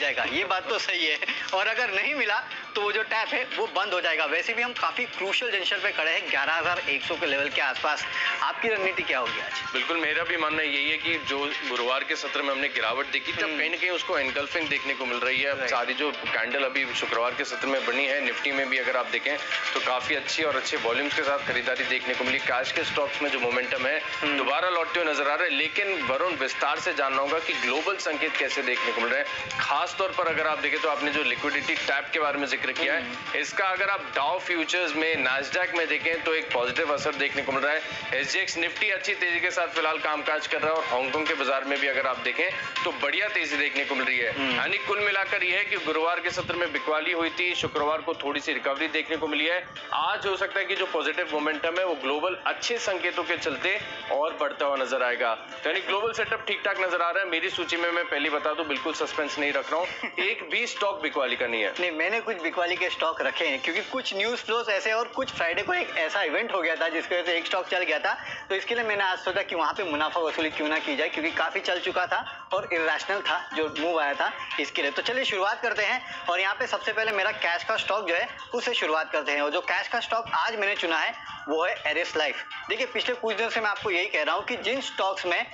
जाएगा, ये बात तो सही है। और अगर नहीं मिला तो वो जो टैप है वो बंद हो जाएगा। वैसे भी हम काफी क्रूशियल जंक्शन पे खड़े हैं, 11,100 के लेवल के आसपास। आपकी रणनीति क्या होगी आज? बिल्कुल, मेरा भी मानना यही है कि जो गुरुवार के सत्र में हमने गिरावट देखी तब कहीं ना कहीं उसको एनगल्फिंग देखने को मिल रही है। सारी जो कैंडल अभी शुक्रवार के सत्र में बनी है, निफ्टी में भी अगर आप देखें तो काफी अच्छी और अच्छे वॉल्यूम्स के साथ खरीदारी देखने को मिली। कैश के स्टॉक्स में जो मोमेंटम है दोबारा लौटते हुए नजर आ रहा है। लेकिन वरुण, विस्तार से जानना होगा कि ग्लोबल संकेत कैसे देखने को मिल रहे हैं। खास तौर पर अगर आप देखें तो आपने जो लिक्विडिटी टैप के बारे में जिक्र किया है, इसका अगर आप डाउ फ्यूचर्स में, नास्डैक में देखें तो एक पॉजिटिव असर देखने को मिल रहा है। एसजीएक्स निफ्टी अच्छी तेजी के साथ फिलहाल कामकाज कर रहा है और हांगकांग के बाजार में भी अगर आप देखें तो बढ़िया तेजी देखने को मिल रही है। यानी कुल मिलाकर यह है कि गुरुवार के सत्र में बिकवाली हुई थी, शुक्रवार को थोड़ी सी रिकवरी देखने को मिली है। आज हो सकता है कि जो पॉजिटिव मोमेंटम है वो ग्लोबल अच्छे संकेतों के चलते और बढ़ता हुआ नजर आएगा। यानी ग्लोबल सेटअप ठीक ठाक नजर आ रहा है। मेरी सूची में मैं पहले बता दूं, बिल्कुल सस्पेंस नहीं रख रहा हूं, एक भी स्टॉक बिकवाली का नहीं है। नहीं, मैंने कुछ बिकवाली के स्टॉक रखे हैं क्योंकि कुछ न्यूज फ्लोस ऐसे, और कुछ फ्राइडे को एक ऐसा इवेंट हो गया था जिसकी वजह से एक स्टॉक चल गया था। तो इसके लिए मैंने आज सोचा कि वहां पे मुनाफा वसूली क्यों ना की जाए, क्योंकि काफी चल चुका था और इरेशनल था जो मूव आया था इसके लिए। तो चलिए शुरुआत करते हैं। और यहाँ पे सबसे पहले मेरा कैश का स्टॉक जो है उससे शुरुआत करते हैं। और जो कैश का स्टॉक आज मैंने चुना है वो है एरिस लाइफ। देखिए, पिछले कुछ दिनों से मैं आपको यही कह रहा हूँ कि जिन स्टॉक्स में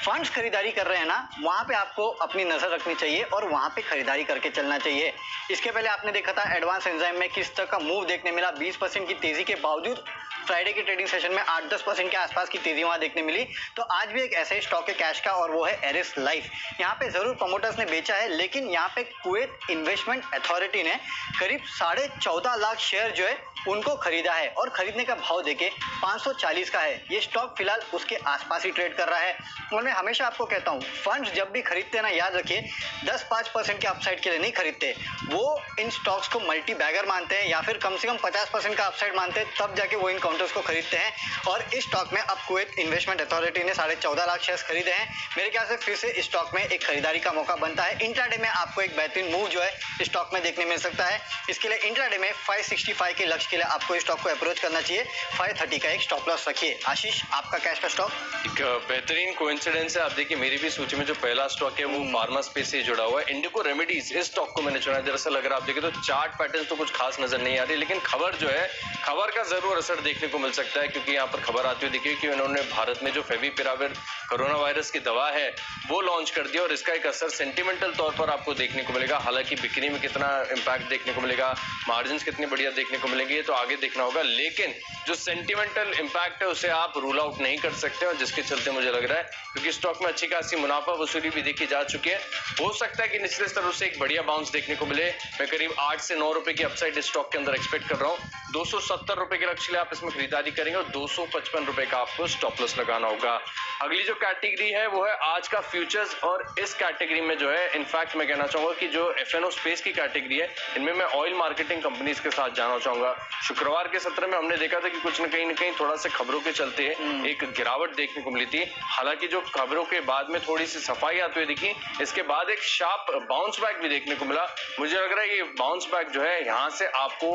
फंड्स खरीदारी कर रहे हैं ना, वहां पे आपको अपनी नजर रखनी चाहिए और वहां पे खरीदारी करके चलना चाहिए। इसके पहले आपने देखा था एडवांस एंजाइम में किस तरह का मूव देखने मिला। 20% की तेजी के बावजूद फ्राइडे के ट्रेडिंग सेशन में 8-10% के आसपास की तेजी वहां देखने मिली। तो आज भी एक ऐसा ही स्टॉक है कैश का, और वो है एरिस लाइफ। यहाँ पे जरूर प्रमोटर्स ने बेचा है, लेकिन यहाँ पे कुवैत इन्वेस्टमेंट अथॉरिटी ने करीब 14.5 लाख शेयर जो है उनको खरीदा है, और खरीदने का भाव देके 540 का है। ये स्टॉक फिलहाल उसके आसपास ही ट्रेड कर रहा है। और मैं हमेशा आपको कहता हूँ, फंड्स जब भी खरीदते ना, याद रखिए 10-5% के अपसाइड के लिए नहीं खरीदते, वो इन स्टॉक्स को मल्टी बैगर मानते हैं या फिर कम से कम 50% का अपसाइड मानते हैं, तब जाके वो इन काउंटर्स को खरीदते हैं। और इस स्टॉक में अब कुवैत इन्वेस्टमेंट अथॉरिटी ने 14.5 लाख शेयर खरीदे हैं। मेरे ख्याल से फिर से इस स्टॉक में एक खरीदारी का मौका बनता है। इंट्राडे में आपको एक बेहतरीन मूव जो है इस स्टॉक में देखने मिल सकता है। इसके लिए इंट्राडे में 565 के लक्ष्य के लिए आपको इस स्टॉक को अप्रोच करना चाहिए। 530 का एक स्टॉप लॉस रखिए। आशीष, आपका कैश का स्टॉक? एक बेहतरीन कोइंसिडेंस है। आप देखिए, मेरी भी सूची में जो पहला स्टॉक है वो फार्मा स्पेस से जुड़ा हुआ है, इंडिको रेमेडीज। इस स्टॉक को मैंने चुना। दरअसल अगर आप देखें तो चार्ट पैटर्न तो कुछ खास नजर नहीं आ रही, लेकिन खबर जो है, खबर का जरूर असर देखने को मिल सकता है, क्योंकि यहाँ पर खबर आती हुई दिखी कि उन्होंने भारत में जो फेविपिराविर कोरोना वायरस की दवा है वो लॉन्च कर दिया, और इसका एक असर सेंटिमेंटल तौर पर आपको देखने को मिलेगा। हालांकि बिक्री में कितना इंपैक्ट देखने को मिलेगा, मार्जिन कितनी बढ़िया देखने को मिलेंगे, ये तो आगे देखना होगा। लेकिन जो सेंटिमेंटल इंपैक्ट है उसे आप रूल आउट नहीं कर सकते, और जिसके चलते मुझे लग रहा है, क्योंकि स्टॉक में अच्छी खासी मुनाफा वसूली भी देखी जा चुकी है, हो सकता है कि निचले स्तरों से एक बढ़िया बाउंस देखने को मिले। मैं करीब 8 से 9 रुपए की अपसाइड स्टॉक के अंदर एक्सपेक्ट कर रहा हूँ। 270 रुपए के लक्ष्य लिए आप इसमें खरीदारी करेंगे, और 255 रुपए का आपको स्टॉप लॉस लगाना होगा। अगली जो कैटेगरी है वो है आज का फ्यूचर्स, और इस कैटेगरी में जो है, इनफैक्ट मैं कहना चाहूंगा कि जो एफएनओ स्पेस की कैटेगरी है, इनमें मैं ऑयल मार्केटिंग कंपनीज के साथ जाना चाहूंगा। शुक्रवार के सत्र में हमने देखा था कि कुछ न कहीं थोड़ा से खबरों के चलते एक गिरावट देखने को मिली थी। हालांकि जो खबरों के बाद में थोड़ी सी सफाई आती हुई दिखी, इसके बाद एक शार्प बाउंस बैक भी देखने को मिला। मुझे लग रहा है ये बाउंस बैक जो है, यहाँ से आपको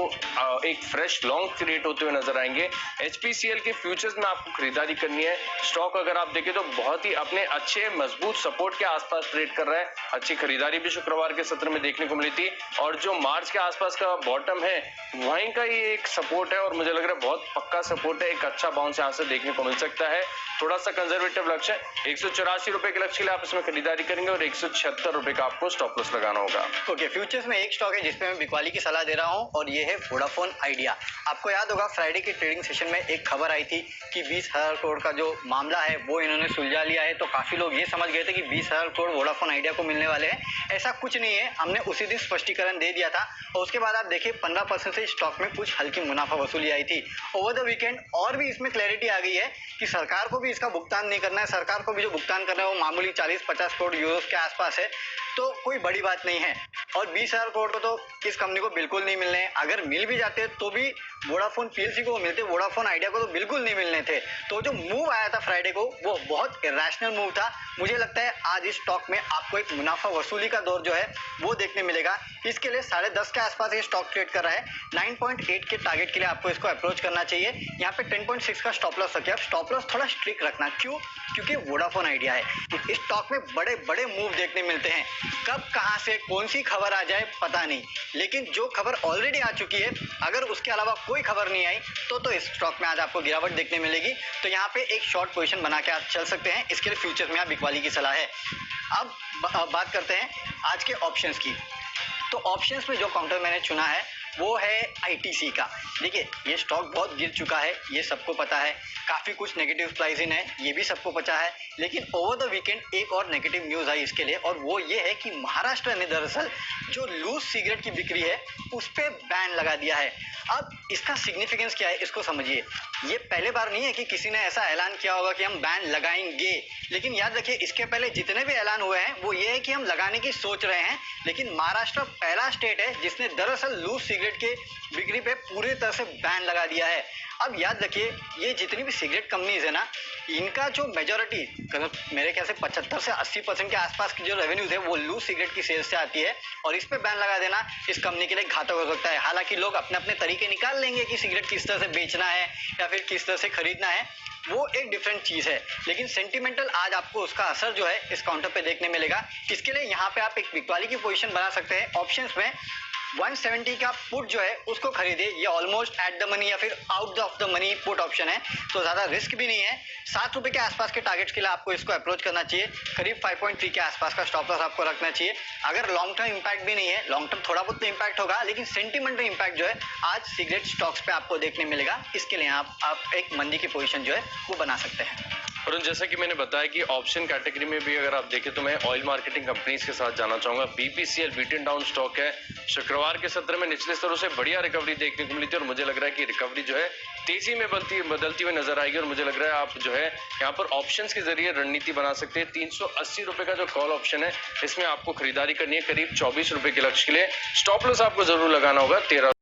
एक फ्रेश लॉन्ग क्रिएट होते हुए नजर आएंगे। एचपीसीएल के फ्यूचर्स में आपको खरीदारी करनी है। स्टॉक अगर आप देखें तो बहुत ही अपने अच्छे मजबूत सपोर्ट के आसपास ट्रेड कर रहा है। अच्छी खरीदारी भी शुक्रवार के सत्र में देखने को मिली थी, और जो मार्च के आसपास का बॉटम है वहीं का ये एक सपोर्ट है, और मुझे लग रहा है बहुत पक्का सपोर्ट है। एक अच्छा बाउंस यहाँ से देखने को मिल सकता है। थोड़ा सा कंजर्वेटिव लक्ष्य है, 184 रुपए के लक्ष्य के लिए आप इसमें खरीदारी करेंगे, और 176 रुपए का आपको स्टॉप लॉस लगाना होगा। ओके, फ्यूचर्स में एक स्टॉक है जिसपे मैं बिकवाली की सलाह दे रहा हूँ, और ये है वोडाफोन आइडिया। आपको याद होगा फ्राइडे की ट्रेडिंग सेशन में एक खबर आई थी कि 20,000 करोड़ का जो मामला है वो इन्होंने सुलझा लिया है। तो काफी लोग ये समझ गए थे कि 20,000 करोड़ वोडाफोन आइडिया को मिलने वाले हैं। ऐसा कुछ नहीं है, हमने उसी दिन स्पष्टीकरण दे दिया था, और उसके बाद आप देखिए 15% से स्टॉक में कुछ हल्की मुनाफा वसूली आई थी ओवर द वीकेंड। और भी इसमें क्लैरिटी आ गई है कि सरकार को भी इसका भुगतान नहीं करना है। सरकार को भी जो भुगतान करना है वो मामूली 40-50 करोड़ यूरोस के आसपास है, तो कोई बड़ी बात नहीं है। और 20,000 करोड़ को तो इस कंपनी को बिल्कुल नहीं मिलने हैं। अगर मिल भी जाते तो भी वोडाफोन पीएलसी को मिलते, वोडाफोन आइडिया को तो बिल्कुल नहीं मिलने थे। तो जो मूव आया था फ्राइडे को वो बहुत इरेशनल मूव था। मुझे लगता है आज इस स्टॉक में आपको एक मुनाफा वसूली का दौर जो है वो देखने मिलेगा। इसके लिए 10:30 के आसपास ये स्टॉक ट्रेड कर रहा है। 9.8 के टारगेट के लिए आपको इसको अप्रोच करना चाहिए। यहाँ पे 10.6 का स्टॉप लॉस रखिए। स्टॉप लॉस थोड़ा स्ट्रिक्ट रखना, क्यों? क्योंकि वोडाफोन आइडिया है। इस स्टॉक में बड़े बड़े मूव देखने मिलते हैं। कब कहां से कौन सी खबर आ जाए पता नहीं, लेकिन जो खबर ऑलरेडी आ चुकी है, अगर उसके अलावा कोई खबर नहीं आई तो इस स्टॉक में आज आपको गिरावट देखने मिलेगी। तो यहाँ पे एक शॉर्ट पोजीशन बना के आप चल सकते हैं। इसके लिए फ्यूचर्स में आप बिकवाली की सलाह है। अब बात करते हैं आज के ऑप्शंस की। तो ऑप्शंस में जो काउंटर मैंने चुना है वो है आईटीसी का। देखिए ये स्टॉक बहुत गिर चुका है, ये सबको पता है। काफ़ी कुछ नेगेटिव प्राइस इन है, ये भी सबको पता है। लेकिन ओवर द वीकेंड एक और नेगेटिव न्यूज़ आई इसके लिए, और वो ये है कि महाराष्ट्र ने दरअसल जो लूज सिगरेट की बिक्री है उस पर बैन लगा दिया है। अब इसका सिग्निफिकेंस क्या है इसको समझिए। ये पहले बार नहीं है कि किसी ने ऐसा ऐलान किया होगा कि हम बैन लगाएंगे, लेकिन याद रखिए इसके पहले जितने भी ऐलान हुए हैं वो ये है कि हम लगाने की सोच रहे हैं। लेकिन महाराष्ट्र पहला स्टेट है जिसने दरअसल लूज सिगरेट के बिक्री पे पूरी तरह से बैन लगा दिया है। अब याद रखिए ये जितनी भी सिगरेट कंपनीज है ना, इनका जो मेजोरिटी मेरे ख्याल से 75 से 80% के आसपास की जो रेवेन्यूज है वो लूज सिगरेट की सेल्स से आती है, और इस पे बैन लगा देना इस कंपनी के लिए घातक हो सकता है। हालांकि लोग अपने अपने तरीके निकाल लेंगे कि सिगरेट किस तरह से बेचना है या फिर किस तरह से खरीदना है, वो एक डिफरेंट चीज है। लेकिन सेंटिमेंटल आज आपको उसका असर जो है इस काउंटर पे देखने मिलेगा। इसके लिए यहाँ पे आप एक बिकवाली की पोजीशन बना सकते हैं। ऑप्शंस में 170 का पुट जो है उसको खरीदे। ये ऑलमोस्ट एट द मनी या फिर out of the money put option है, तो ज्यादा रिस्क भी नहीं है। 7 रुपए के आसपास के टारगेट्स के लिए आपको इसको अप्रोच करना चाहिए। करीब 5.3 के आसपास का स्टॉप लॉस आपको रखना चाहिए। अगर लॉन्ग टर्म इंपैक्ट भी नहीं है, लॉन्ग टर्म थोड़ा बहुत तो इंपैक्ट होगा, लेकिन सेंटिमेंटल इंपैक्ट जो है आज सिगरेट स्टॉक्स पे आपको देखने मिलेगा। इसके लिए आप एक मंदी की पोजीशन जो है वो बना सकते हैं। और जैसा कि मैंने बताया कि ऑप्शन कैटेगरी में भी अगर आप देखें तो मैं ऑयल मार्केटिंग कंपनीज के साथ जाना चाहूंगा। बीपीसीएल बीटन डाउन स्टॉक है। शुक्रवार के सत्र में निचले स्तरों से बढ़िया रिकवरी देखने को मिली थी, और मुझे लग रहा है कि रिकवरी जो है तेजी में बदलती हुई नजर आएगी। और मुझे लग रहा है आप जो है यहाँ पर ऑप्शंस के जरिए रणनीति बना सकते हैं। 380 रुपए का जो कॉल ऑप्शन है इसमें आपको खरीदारी करनी है करीब 24 रुपए के लक्ष्य के लिए। स्टॉप लॉस आपको जरूर लगाना होगा 13